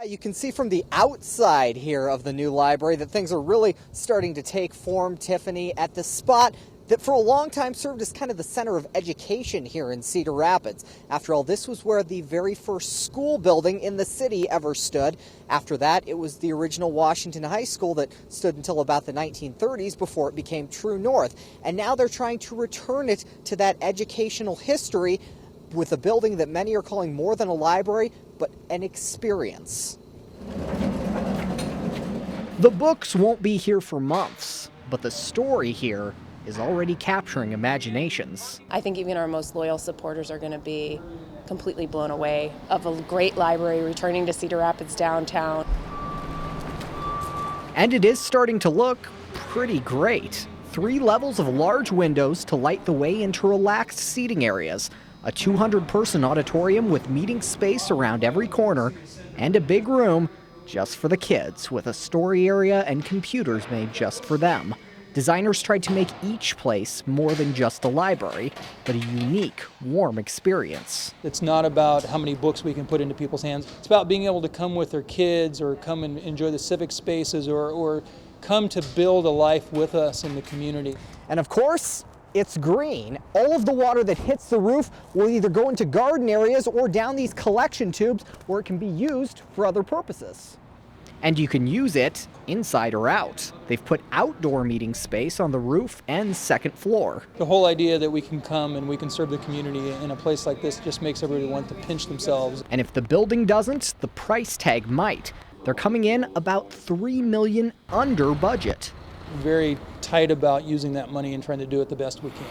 You can see from the outside here of the new library that things are really starting to take form, Tiffany, at the spot that for a long time served as kind of the center of education here in Cedar Rapids. After all, this was where the very first school building in the city ever stood. After that, it was the original Washington High School that stood until about the 1930s before it became True North. And now they're trying to return it to that educational history with a building that many are calling more than a library, but an experience. The books won't be here for months, but the story here is already capturing imaginations. I think even our most loyal supporters are going to be completely blown away of a great library returning to Cedar Rapids downtown. And it is starting to look pretty great. 3 levels of large windows to light the way into relaxed seating areas, a 200-person auditorium with meeting space around every corner, and a big room just for the kids with a story area and computers made just for them. Designers tried to make each place more than just a library, but a unique, warm experience. It's not about how many books we can put into people's hands. It's about being able to come with their kids or come and enjoy the civic spaces or come to build a life with us in the community. And of course, it's green. All of the water that hits the roof will either go into garden areas or down these collection tubes where it can be used for other purposes. And you can use it inside or out. They've put outdoor meeting space on the roof and second floor. The whole idea that we can come and we can serve the community in a place like this just makes everybody want to pinch themselves. And if the building doesn't, the price tag might. They're coming in about $3 million under budget. Very tight about using that money and trying to do it the best we can.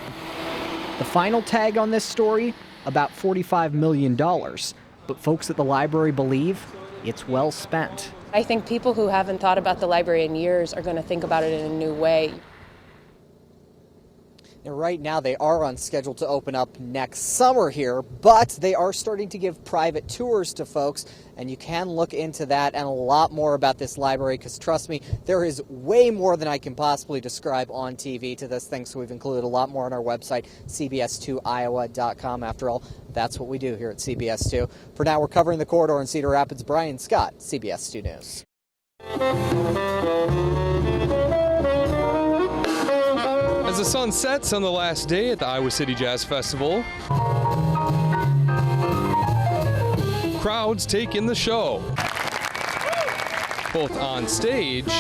The final tag on this story, about $45 million. But folks at the library believe it's well spent. I think people who haven't thought about the library in years are going to think about it in a new way. And right now they are on schedule to open up next summer here, but they are starting to give private tours to folks, and you can look into that and a lot more about this library, because trust me, there is way more than I can possibly describe on TV to this thing, so we've included a lot more on our website, cbs2iowa.com. After all, that's what we do here at CBS 2. For now, we're covering the corridor in Cedar Rapids. Brian Scott, CBS 2 News. As the sun sets on the last day at the Iowa City Jazz Festival, crowds take in the show, both on stage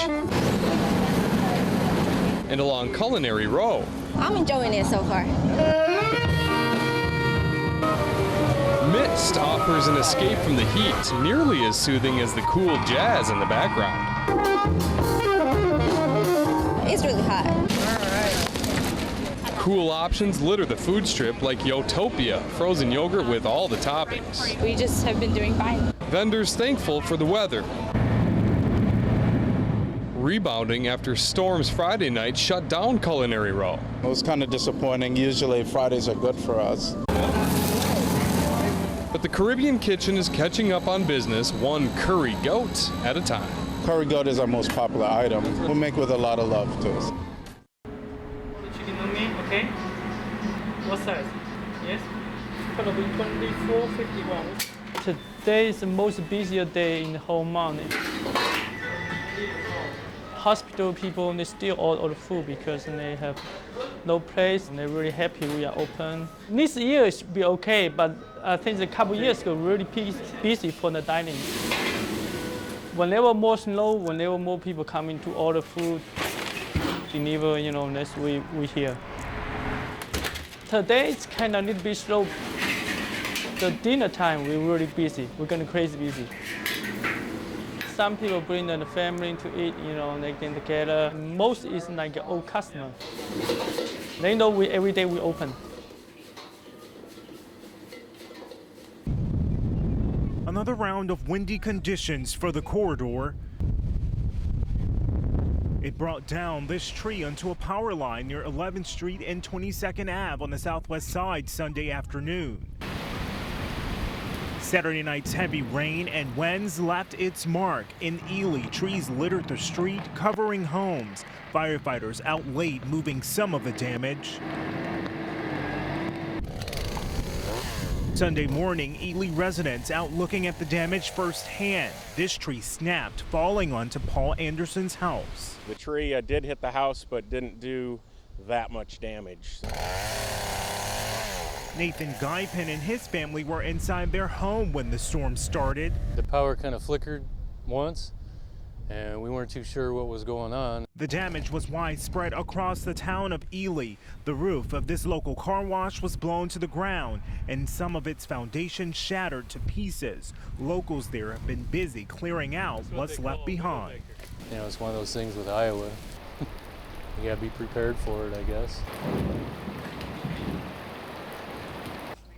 and along Culinary Row. I'm enjoying it so far. Mist offers an escape from the heat, nearly as soothing as the cool jazz in the background. It's really hot. Cool options litter the food strip like Yotopia, frozen yogurt with all the toppings. We just have been doing fine. Vendors thankful for the weather. Rebounding after storms Friday night shut down Culinary Row. It was kind of disappointing. Usually Fridays are good for us. But the Caribbean Kitchen is catching up on business, one curry goat at a time. Curry goat is our most popular item. We make with a lot of love to us. Chicken on me, okay? What size? Yes? It's gonna be 24.51. Today is the most busiest day in the whole month. Hospital people, they still order food because they have no place and they're really happy we are open. This year it should be okay, but I think a couple years ago really busy for the dining. Whenever more snow, whenever more people coming to order food, deliver, that's we here. Today it's kind of a little bit slow. The dinner time we're really busy. We're gonna crazy busy. Some people bring the family to eat, they get together. Most is like an old customer. They know every day we open. Another round of windy conditions for the corridor. It brought down this tree onto a power line near 11th Street and 22nd Ave on the southwest side Sunday afternoon. Saturday night's heavy rain and winds left its mark. In Ely, trees littered the street, covering homes. Firefighters out late moving some of the damage. Sunday morning, Ely residents out looking at the damage firsthand. This tree snapped, falling onto Paul Anderson's house. The tree did hit the house, but didn't do that much damage. Nathan Guypin and his family were inside their home when the storm started. The power kind of flickered once, and we weren't too sure what was going on. The damage was widespread across the town of Ely. The roof of this local car wash was blown to the ground, and some of its foundation shattered to pieces. Locals there have been busy clearing out what's left behind. You know, it's one of those things with Iowa. You gotta be prepared for it, I guess.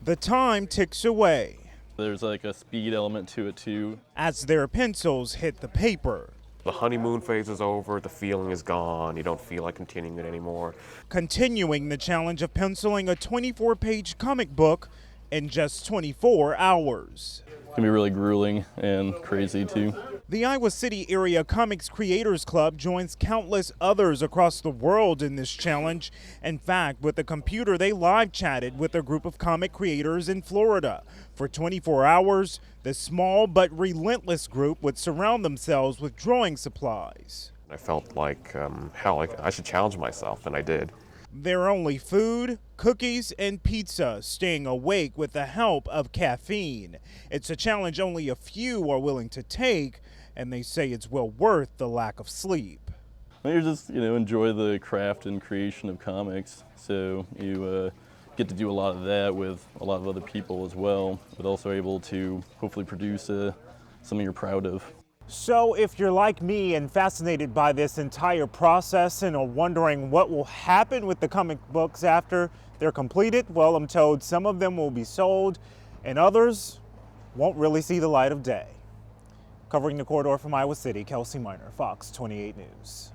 The time ticks away There's like a speed element to it too. as their pencils hit the paper. The honeymoon phase is over, the feeling is gone, you don't feel like continuing it anymore. Continuing the challenge of penciling a 24-page comic book in just 24 hours. It can be really grueling and crazy too. The Iowa City Area Comics Creators Club joins countless others across the world in this challenge. In fact, with a computer, they live chatted with a group of comic creators in Florida. For 24 hours, the small but relentless group would surround themselves with drawing supplies. I felt like, hell, I should challenge myself, and I did. Their only food, cookies, and pizza, staying awake with the help of caffeine. It's a challenge only a few are willing to take, and they say it's well worth the lack of sleep. You just, enjoy the craft and creation of comics. So you get to do a lot of that with a lot of other people as well, but also able to hopefully produce something you're proud of. So if you're like me and fascinated by this entire process and are wondering what will happen with the comic books after they're completed, well, I'm told some of them will be sold and others won't really see the light of day. Covering the corridor from Iowa City, Kelsey Miner, Fox 28 News.